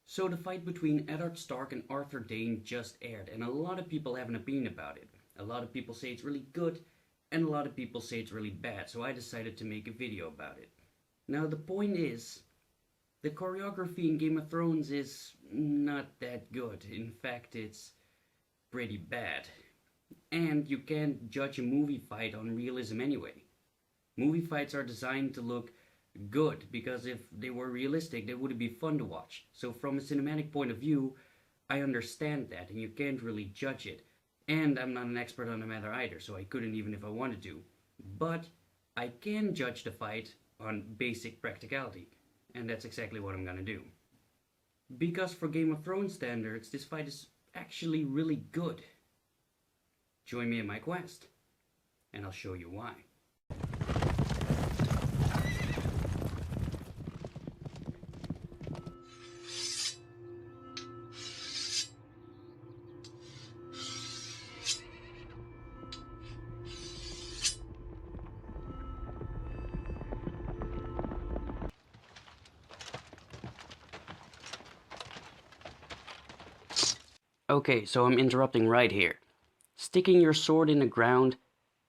So the fight between Eddard Stark and Arthur Dayne just aired, and a lot of people have an opinion about it. A lot of people say it's really good, and a lot of people say it's really bad, so I decided to make a video about it. Now the point is, the choreography in Game of Thrones is not that good. In fact, it's pretty bad. And you can't judge a movie fight on realism anyway. Movie fights are designed to look good, because if they were realistic, they wouldn't be fun to watch. So from a cinematic point of view, I understand that, and you can't really judge it. And I'm not an expert on the matter either, so I couldn't even if I wanted to. But I can judge the fight on basic practicality, and that's exactly what I'm gonna do. Because for Game of Thrones standards, this fight is actually really good. Join me in my quest, and I'll show you why. Okay, so I'm interrupting right here. Sticking your sword in the ground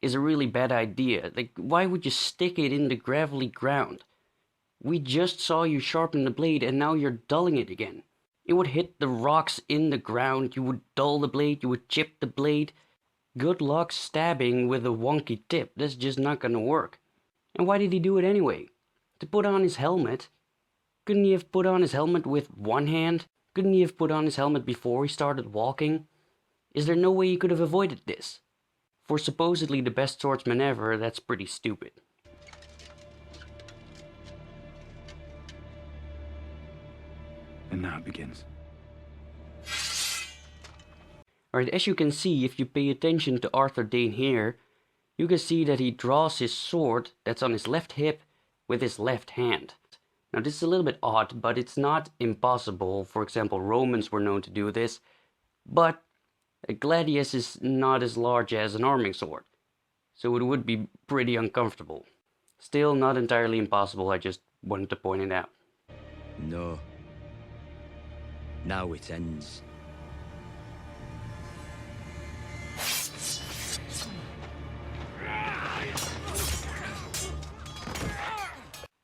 is a really bad idea. Like, why would you stick it in the gravelly ground? We just saw you sharpen the blade and now you're dulling it again. It would hit the rocks in the ground, you would dull the blade, you would chip the blade. Good luck stabbing with a wonky tip, that's just not gonna work. And why did he do it anyway? To put on his helmet? Couldn't he have put on his helmet with one hand? Couldn't he have put on his helmet before he started walking? Is there no way he could have avoided this? For supposedly the best swordsman ever, that's pretty stupid. And now it begins. Alright, as you can see, if you pay attention to Arthur Dayne here, you can see that he draws his sword that's on his left hip with his left hand. Now this is a little bit odd, but it's not impossible. For example, Romans were known to do this, but a gladius is not as large as an arming sword, so it would be pretty uncomfortable. Still not entirely impossible, I just wanted to point it out. No. Now it ends.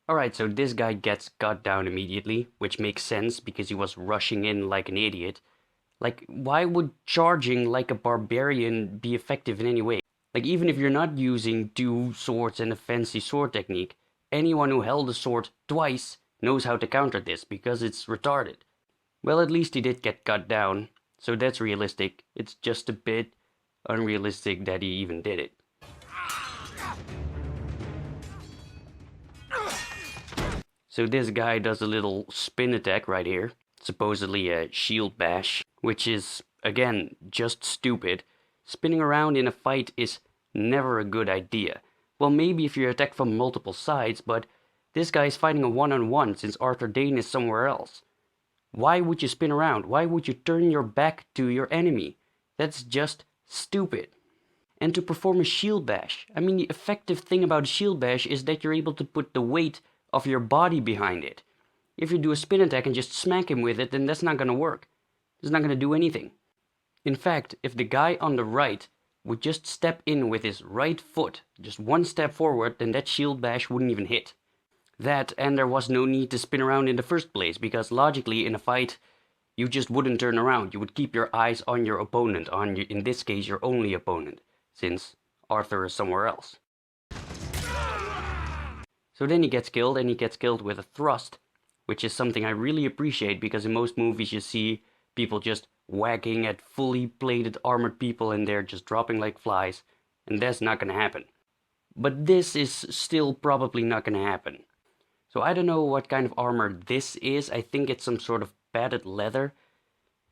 Alright, so this guy gets cut down immediately, which makes sense because he was rushing in like an idiot. Like, why would charging like a barbarian be effective in any way? Like, even if you're not using two swords and a fancy sword technique, anyone who held a sword twice knows how to counter this because it's retarded. Well, at least he did get cut down, so that's realistic. It's just a bit unrealistic that he even did it. So this guy does a little spin attack right here, supposedly a shield bash, which is, again, just stupid. Spinning around in a fight is never a good idea. Well, maybe if you're attacked from multiple sides, but this guy is fighting a one-on-one since Arthur Dayne is somewhere else. Why would you spin around? Why would you turn your back to your enemy? That's just stupid. And to perform a shield bash, I mean, the effective thing about a shield bash is that you're able to put the weight of your body behind it. If you do a spin attack and just smack him with it, then that's not gonna work. It's not gonna do anything. In fact, if the guy on the right would just step in with his right foot, just one step forward, then that shield bash wouldn't even hit. That, and there was no need to spin around in the first place, because logically in a fight, you just wouldn't turn around. You would keep your eyes on your opponent, in this case, your only opponent, since Arthur is somewhere else. So then he gets killed, and he gets killed with a thrust, which is something I really appreciate, because in most movies you see people just whacking at fully plated armored people and they're just dropping like flies, and that's not gonna happen. But this is still probably not gonna happen. So I don't know what kind of armor this is. I think it's some sort of padded leather.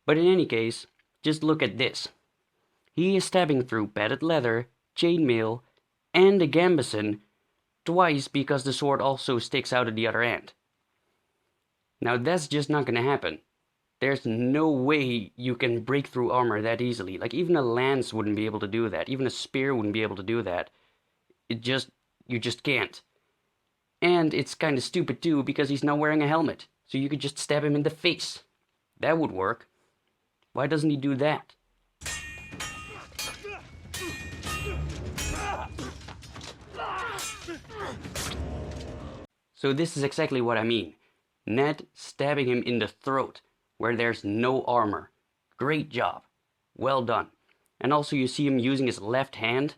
But in any case, just look at this. He is stabbing through padded leather, chainmail, and a gambeson twice because the sword also sticks out at the other end. Now that's just not gonna happen. There's no way you can break through armor that easily. Like, even a lance wouldn't be able to do that. Even a spear wouldn't be able to do that. It just You just can't. And it's kind of stupid too, because he's not wearing a helmet. So you could just stab him in the face. That would work. Why doesn't he do that? So this is exactly what I mean. Ned stabbing him in the throat, where there's no armor. Great job. Well done. And also you see him using his left hand,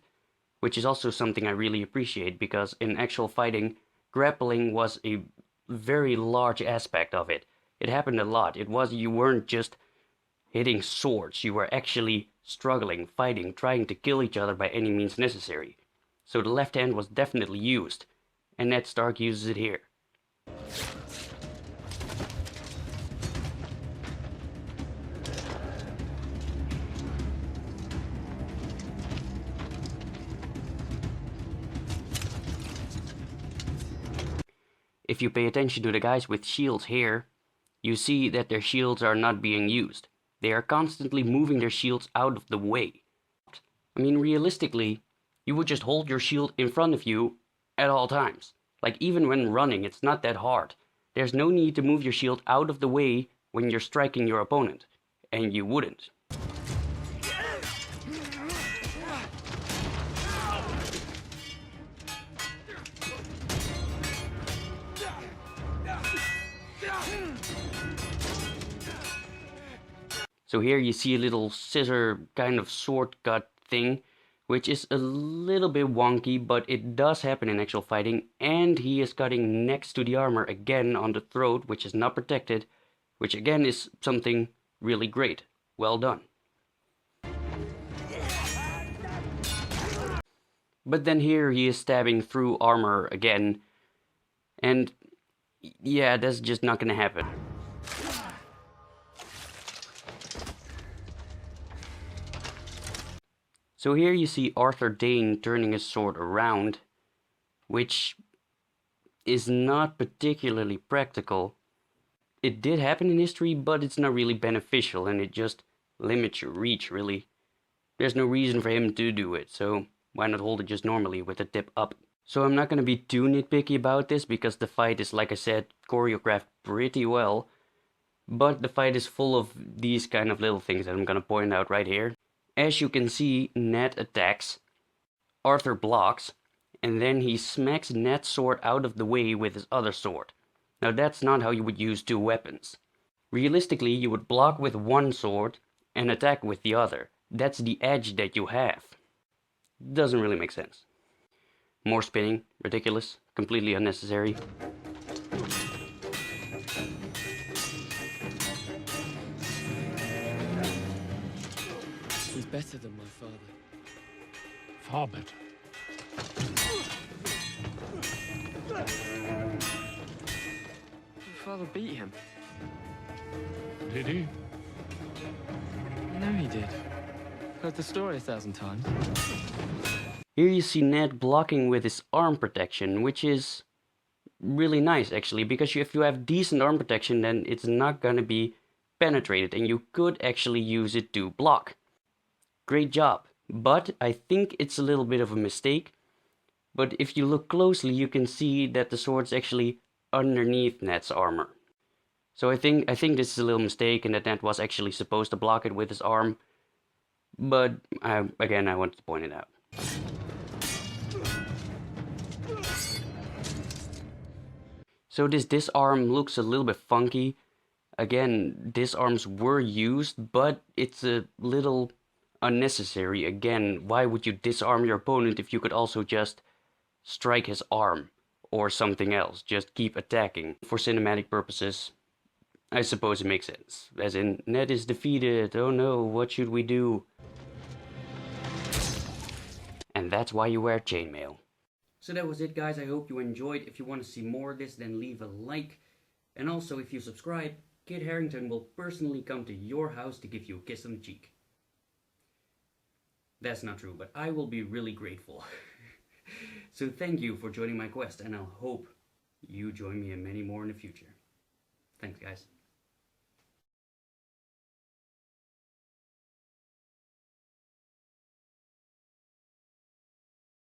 which is also something I really appreciate, because in actual fighting, grappling was a very large aspect of it. It happened a lot. You weren't just hitting swords, you were actually struggling, fighting, trying to kill each other by any means necessary. So the left hand was definitely used, and Ned Stark uses it here. If you pay attention to the guys with shields here, you see that their shields are not being used. They are constantly moving their shields out of the way. I mean, realistically, you would just hold your shield in front of you at all times. Like, even when running, it's not that hard. There's no need to move your shield out of the way when you're striking your opponent. And you wouldn't. So here you see a little scissor kind of sword cut thing, which is a little bit wonky, but it does happen in actual fighting, and he is cutting next to the armor again on the throat, which is not protected, which again is something really great. Well done. But then here he is stabbing through armor again, and yeah, that's just not gonna happen. So here you see Arthur Dayne turning his sword around, which is not particularly practical. It did happen in history, but it's not really beneficial, and it just limits your reach, really. There's no reason for him to do it, so why not hold it just normally with the tip up? So I'm not going to be too nitpicky about this, because the fight is, like I said, choreographed pretty well. But the fight is full of these kind of little things that I'm going to point out right here. As you can see, Ned attacks, Arthur blocks, and then he smacks Ned's sword out of the way with his other sword. Now that's not how you would use two weapons. Realistically, you would block with one sword and attack with the other. That's the edge that you have. Doesn't really make sense. More spinning, ridiculous, completely unnecessary. He's better than my father. Far better. My father beat him. Did he? No, he did. Heard the story 1,000 times. Here you see Ned blocking with his arm protection, which is really nice actually, because if you have decent arm protection, then it's not gonna be penetrated, and you could actually use it to block. Great job, but I think it's a little bit of a mistake. But if you look closely, you can see that the sword's actually underneath Ned's armor. So I think this is a little mistake, and that Ned was actually supposed to block it with his arm. But again, I wanted to point it out. So this disarm looks a little bit funky. Again, disarms were used, but it's a little unnecessary. Again, why would you disarm your opponent if you could also just strike his arm or something else? Just keep attacking. For cinematic purposes, I suppose it makes sense. As in, Ned is defeated, oh no, what should we do? And that's why you wear chainmail. So that was it, guys. I hope you enjoyed. If you want to see more of this, then leave a like. And also, if you subscribe, Kit Harington will personally come to your house to give you a kiss on the cheek. That's not true, but I will be really grateful. So thank you for joining my quest, and I'll hope you join me in many more in the future. Thanks, guys.